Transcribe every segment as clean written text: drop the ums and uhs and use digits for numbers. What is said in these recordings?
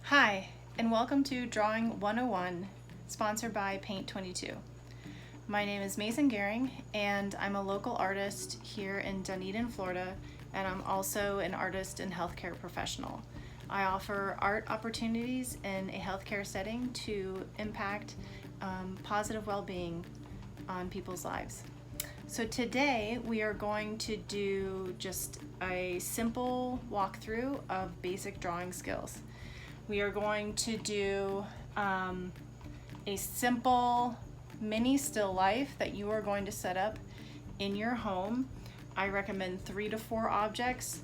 Hi, and welcome to Drawing 101, sponsored by Paint 22. My name is Mason Gehring, and I'm a local artist here in Dunedin, Florida, and I'm also an artist and healthcare professional. I offer art opportunities in a healthcare setting to impact positive well-being on people's lives. So today we are going to do just a simple walkthrough of basic drawing skills. We are going to do a simple mini still life that you are going to set up in your home. I recommend 3 to 4 objects.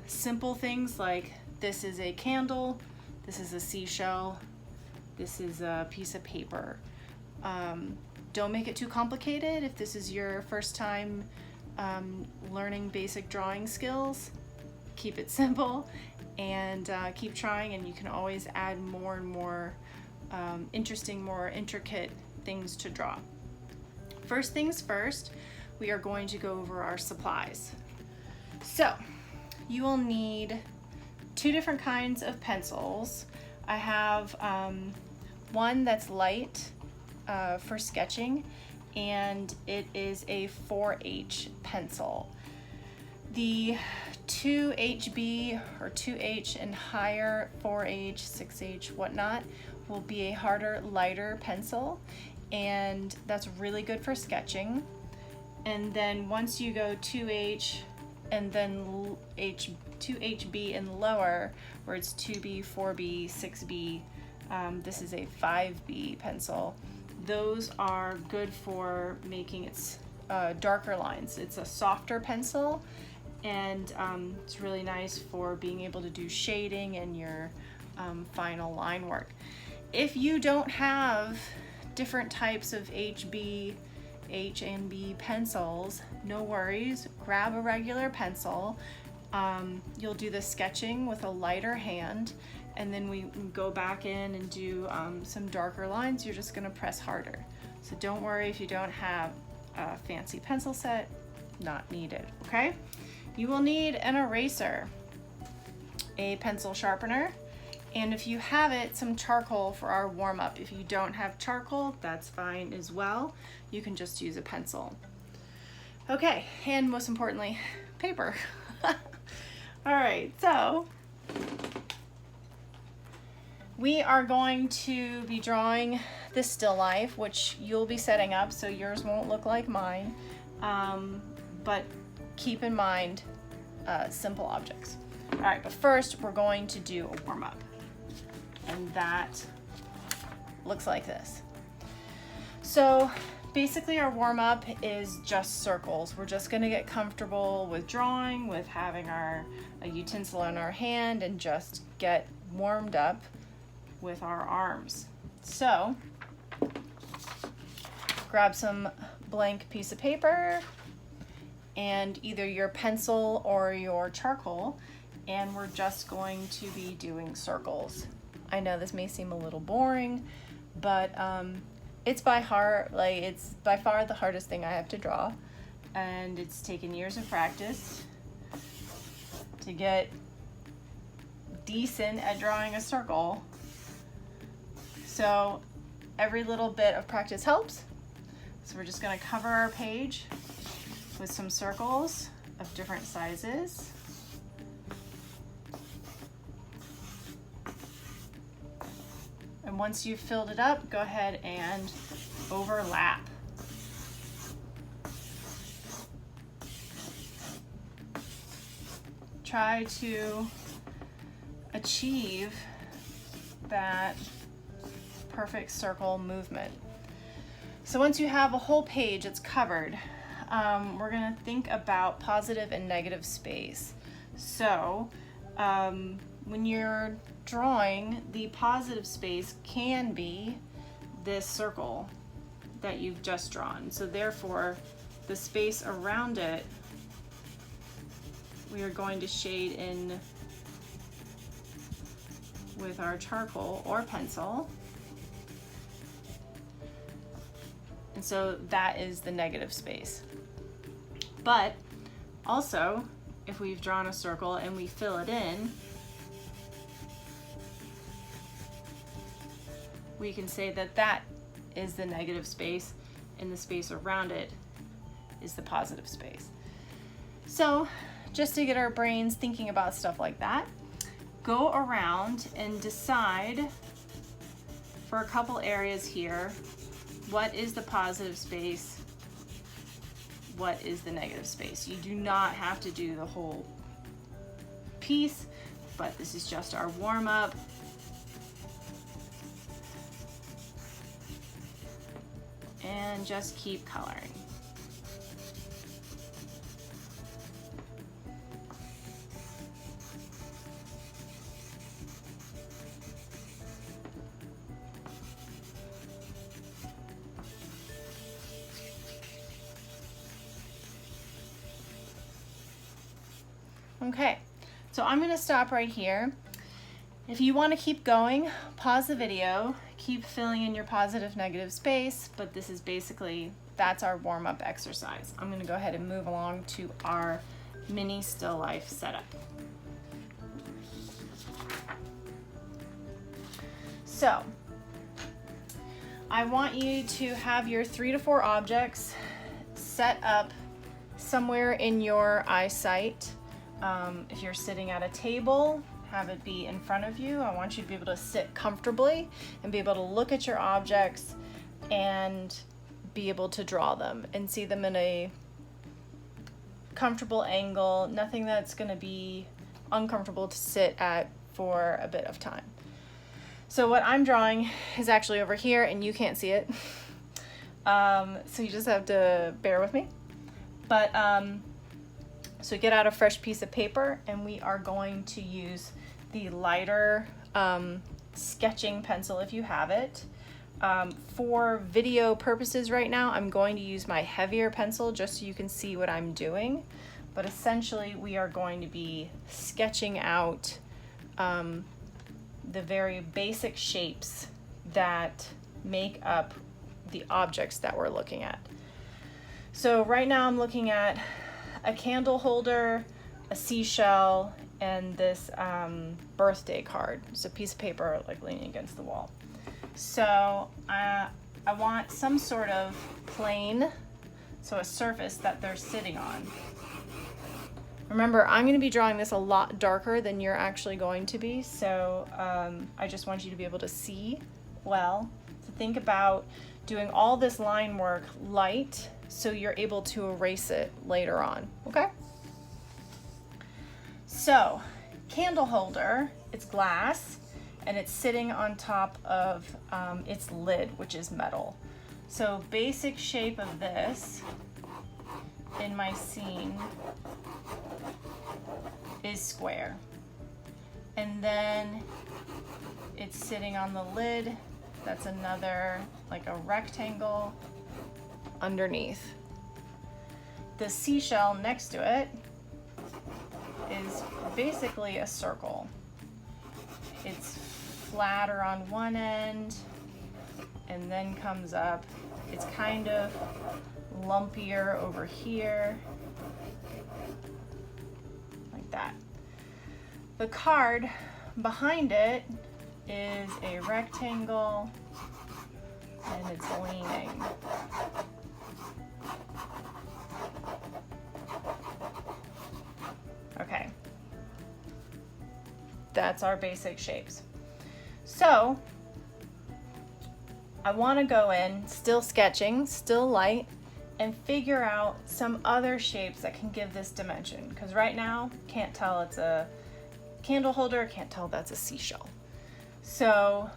Simple things like this is a candle, this is a seashell, this is a piece of paper. Don't make it too complicated. If this is your first time learning basic drawing skills, keep it simple and keep trying, and you can always add more and more interesting, more intricate things to draw. First things first, we are going to go over our supplies. So you will need 2 different kinds of pencils. I have one that's light for sketching, and it is a 4H pencil. The 2HB or 2H and higher, 4H, 6H, whatnot, will be a harder, lighter pencil, and that's really good for sketching. And then once you go 2H and then 2HB and lower, where it's 2B, 4B, 6B, this is a 5B pencil. Those are good for making its darker lines. It's a softer pencil, and it's really nice for being able to do shading and your final line work. If you don't have different types of HB, H and B pencils, no worries, grab a regular pencil. You'll do the sketching with a lighter hand, and then we go back in and do some darker lines. You're just gonna press harder. So don't worry if you don't have a fancy pencil set, not needed, okay? You will need an eraser, a pencil sharpener, and if you have it, some charcoal for our warm-up. If you don't have charcoal, that's fine as well. You can just use a pencil. Okay, and most importantly, paper. All right, so we are going to be drawing this still life, which you'll be setting up, so yours won't look like mine, but keep in mind simple objects. All right, but first we're going to do a warm-up, and that looks like this. So basically our warm-up is just circles. We're just gonna get comfortable with drawing, with having a utensil in our hand, and just get warmed up with our arms. So grab some blank piece of paper and either your pencil or your charcoal, and we're just going to be doing circles. I know this may seem a little boring, but it's by far the hardest thing I have to draw, and it's taken years of practice to get decent at drawing a circle. So every little bit of practice helps. So we're just gonna cover our page with some circles of different sizes. And once you've filled it up, go ahead and overlap. Try to achieve that perfect circle movement. So once you have a whole page that's covered, we're gonna think about positive and negative space. So when you're drawing, the positive space can be this circle that you've just drawn. So therefore, the space around it, we are going to shade in with our charcoal or pencil. And so that is the negative space. But also, if we've drawn a circle and we fill it in, we can say that that is the negative space and the space around it is the positive space. So just to get our brains thinking about stuff like that, go around and decide for a couple areas here, what is the positive space, what is the negative space. You do not have to do the whole piece, but this is just our warm-up. And just keep coloring. Okay, so I'm going to stop right here. If you want to keep going, pause the video, keep filling in your positive negative space, but this is basically, that's our warm-up exercise. I'm going to go ahead and move along to our mini still life setup. So I want you to have your 3 to 4 objects set up somewhere in your eyesight. If you're sitting at a table, have it be in front of you. I want you to be able to sit comfortably and be able to look at your objects and be able to draw them and see them in a comfortable angle, nothing that's going to be uncomfortable to sit at for a bit of time. So what I'm drawing is actually over here and you can't see it. So you just have to bear with me. But so get out a fresh piece of paper and we are going to use the lighter sketching pencil if you have it. For video purposes right now, I'm going to use my heavier pencil just so you can see what I'm doing. But essentially we are going to be sketching out the very basic shapes that make up the objects that we're looking at. So right now I'm looking at a candle holder, a seashell, and this birthday card. It's a piece of paper like leaning against the wall. So I want some sort of plane, so a surface that they're sitting on. Remember, I'm going to be drawing this a lot darker than you're actually going to be, so I just want you to be able to see well. So think about doing all this line work light so you're able to erase it later on, okay? So, candle holder, it's glass, and it's sitting on top of its lid, which is metal. So basic shape of this in my scene is square. And then it's sitting on the lid, that's another, like a rectangle underneath. The seashell next to it is basically a circle. It's flatter on one end and then comes up. It's kind of lumpier over here, like that. The card behind it is a rectangle and it's leaning. Okay, that's our basic shapes. So I want to go in, still sketching, still light, and figure out some other shapes that can give this dimension. Because right now, can't tell it's a candle holder, can't tell that's a seashell. So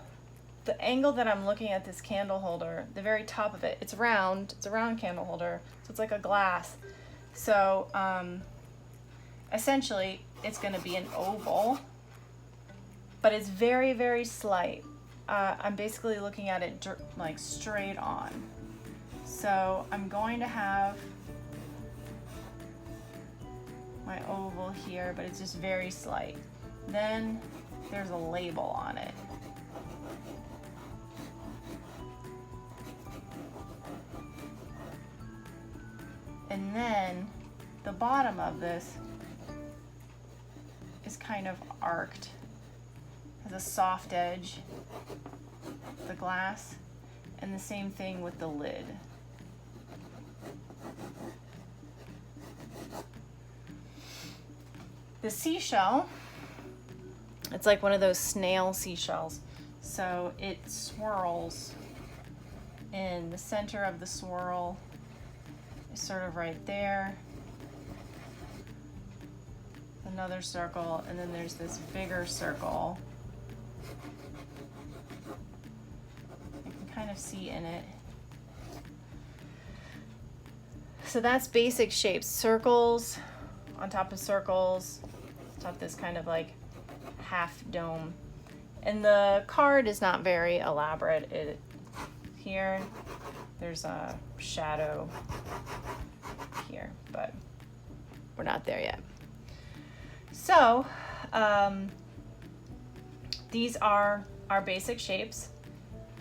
the angle that I'm looking at this candle holder, the very top of it, it's round, it's a round candle holder, so it's like a glass. So essentially it's going to be an oval, but it's very, very slight. I'm basically looking at it like straight on. So I'm going to have my oval here, but it's just very slight. Then there's a label on it. And then the bottom of this is kind of arced, has a soft edge, the glass, and the same thing with the lid. The seashell, it's like one of those snail seashells. So it swirls in the center of the swirl, is sort of right there. Another circle, and then there's this bigger circle. You can kind of see in it. So that's basic shapes, circles on top of circles, on top of this kind of like half dome. And the card is not very elaborate. Here, there's a shadow here, but we're not there yet. So, these are our basic shapes,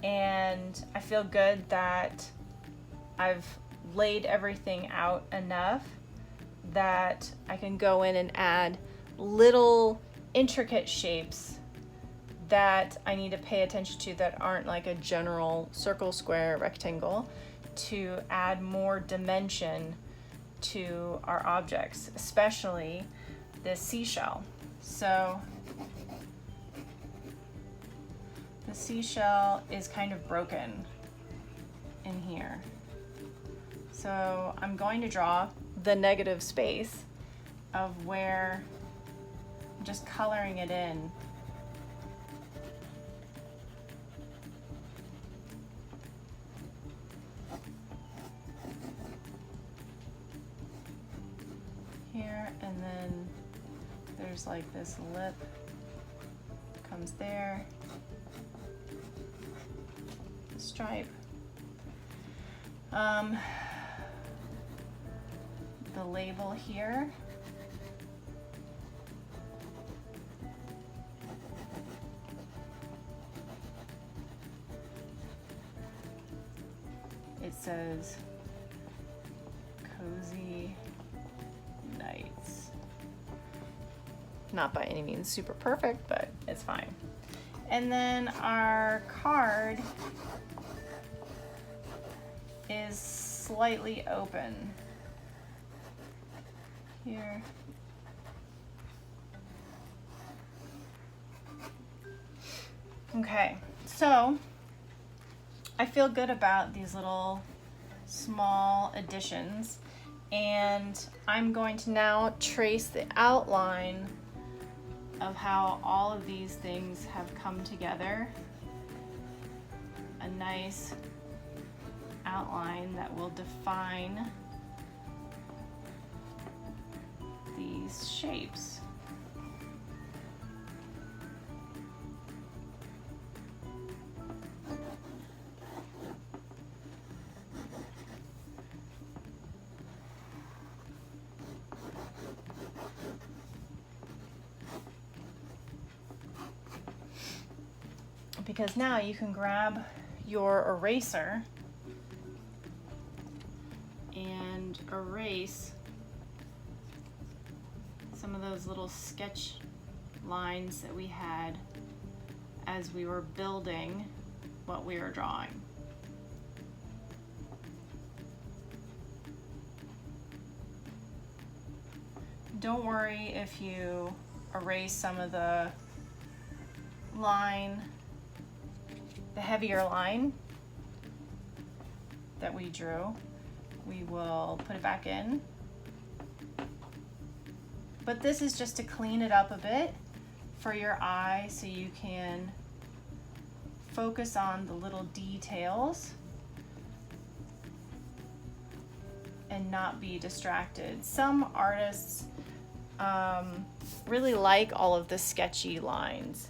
and I feel good that I've laid everything out enough that I can go in and add little intricate shapes that I need to pay attention to that aren't like a general circle, square, rectangle, to add more dimension to our objects, especially this seashell. So the seashell is kind of broken in here. So I'm going to draw the negative space of where I'm just coloring it in. Here, and then there's like this lip comes there, stripe. The label here. It says Cozy Nights. Not by any means super perfect, but it's fine. And then our card is slightly open here. Okay, so I feel good about these little small additions, and I'm going to now trace the outline of how all of these things have come together. A nice outline that will define these shapes. Because now you can grab your eraser and erase some of those little sketch lines that we had as we were building what we were drawing. Don't worry if you erase some of the line, the heavier line that we drew. We will put it back in. But this is just to clean it up a bit for your eye so you can focus on the little details and not be distracted. Some artists really like all of the sketchy lines.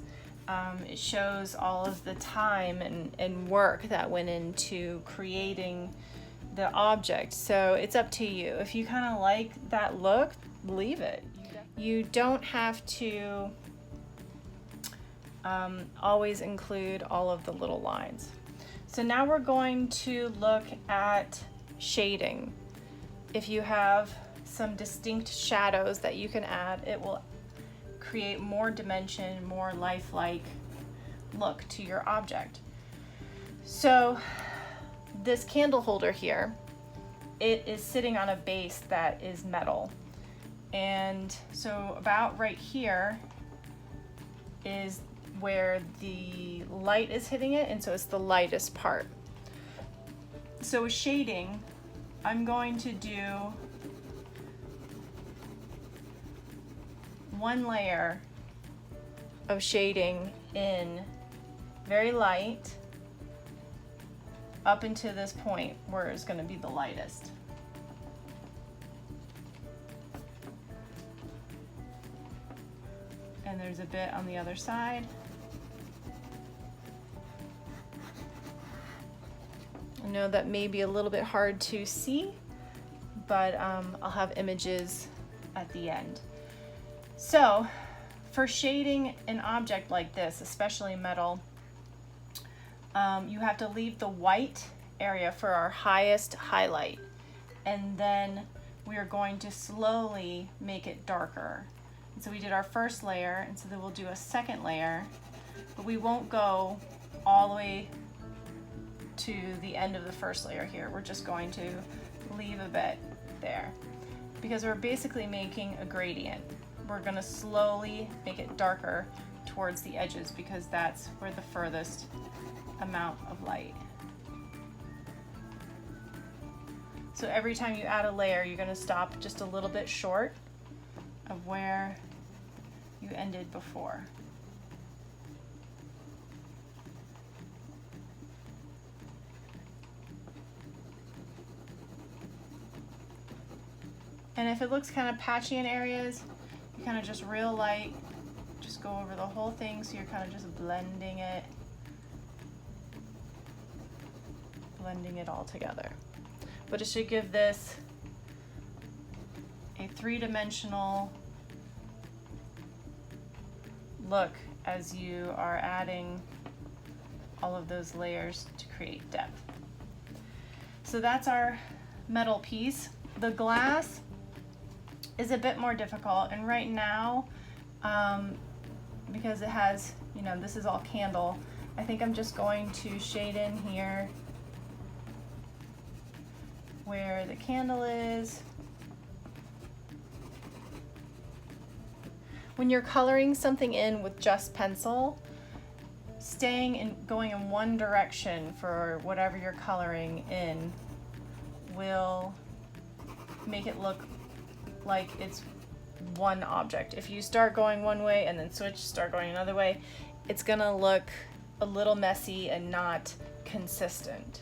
It shows all of the time and work that went into creating the object. So it's up to you. If you kind of like that look, leave it. You don't have to always include all of the little lines. So now we're going to look at shading. If you have some distinct shadows that you can add, it will create more dimension, more lifelike look to your object. So this candle holder here, it is sitting on a base that is metal. And so about right here is where the light is hitting it, and so it's the lightest part. So with shading, I'm going to do one layer of shading in very light up into this point where it's going to be the lightest. And there's a bit on the other side. I know that may be a little bit hard to see, but I'll have images at the end. So for shading an object like this, especially metal, you have to leave the white area for our highest highlight, and then we are going to slowly make it darker. And so we did our first layer, and so then we'll do a second layer, but we won't go all the way to the end of the first layer here. We're just going to leave a bit there because we're basically making a gradient. We're going to slowly make it darker towards the edges because that's where the furthest amount of light. So every time you add a layer, you're going to stop just a little bit short of where you ended before. And if it looks kind of patchy in areas, you kind of just real light, just go over the whole thing so you're kind of just blending it all together. But it should give this a three-dimensional look as you are adding all of those layers to create depth. So that's our metal piece. The glass is a bit more difficult, and right now, because it has, you know, this is all candle, I think I'm just going to shade in here where the candle is. When you're coloring something in with just pencil, staying and going in one direction for whatever you're coloring in will make it look like it's one object. If you start going one way and then start going another way, it's gonna look a little messy and not consistent.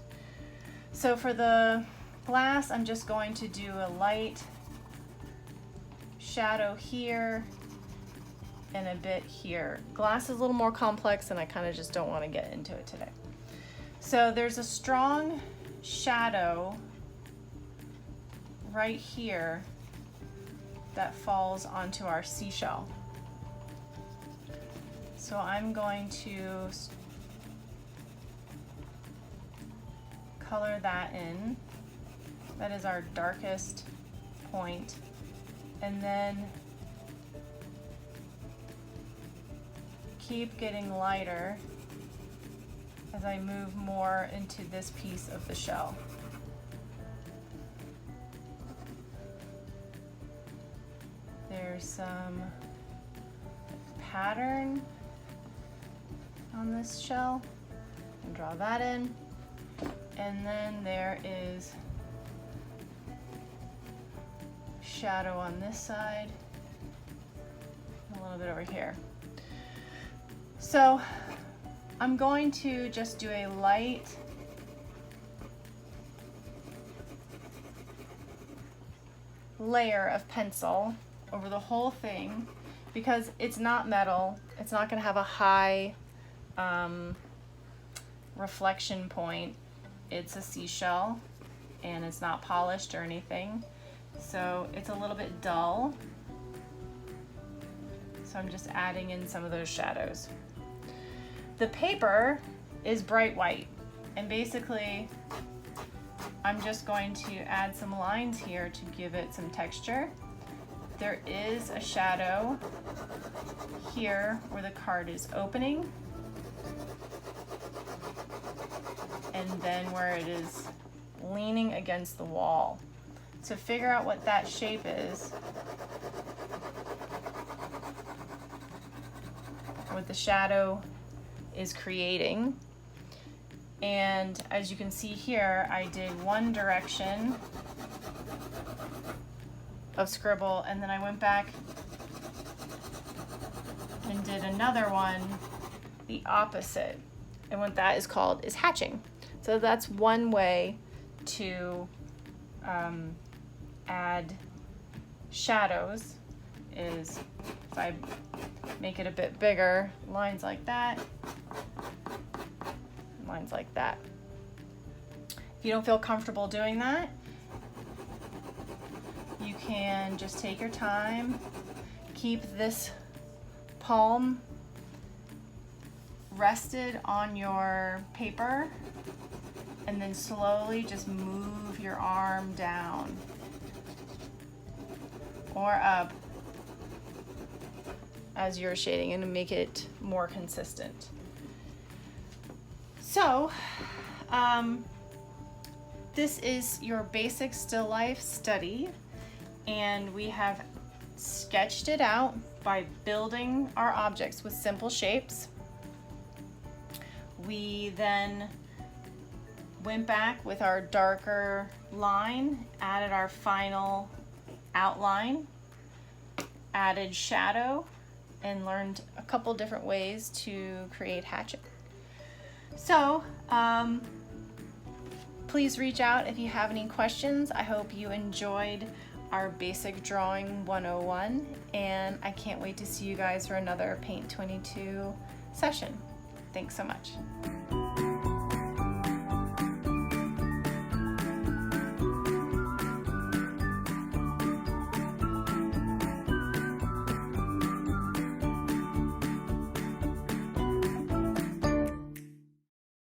So for the glass, I'm just going to do a light shadow here and a bit here. Glass is a little more complex and I kind of just don't want to get into it today. So there's a strong shadow right here that falls onto our seashell. So I'm going to color that in. That is our darkest point. And then keep getting lighter as I move more into this piece of the shell. There's some pattern on this shell, and draw that in. And then there is shadow on this side, a little bit over here. So I'm going to just do a light layer of pencil over the whole thing because it's not metal. It's not going to have a high reflection point. It's a seashell and it's not polished or anything. So it's a little bit dull. So I'm just adding in some of those shadows. The paper is bright white, and basically I'm just going to add some lines here to give it some texture. There is a shadow here where the card is opening. and then where it is leaning against the wall. So figure out what that shape is, what the shadow is creating. And as you can see here, I did one direction of scribble, and then I went back and did another one the opposite. And what that is called is hatching. So that's one way to add shadows, is if I make it a bit bigger, lines like that, lines like that. If you don't feel comfortable doing that, you can just take your time, keep this palm rested on your paper, and then slowly just move your arm down or up as you're shading, and to make it more consistent. So this is your basic still life study, and we have sketched it out by building our objects with simple shapes. We then went back with our darker line, added our final outline, added shadow, and learned a couple different ways to create hatching. So please reach out if you have any questions. I hope you enjoyed our basic drawing 101, and I can't wait to see you guys for another Paint 22 session. Thanks so much.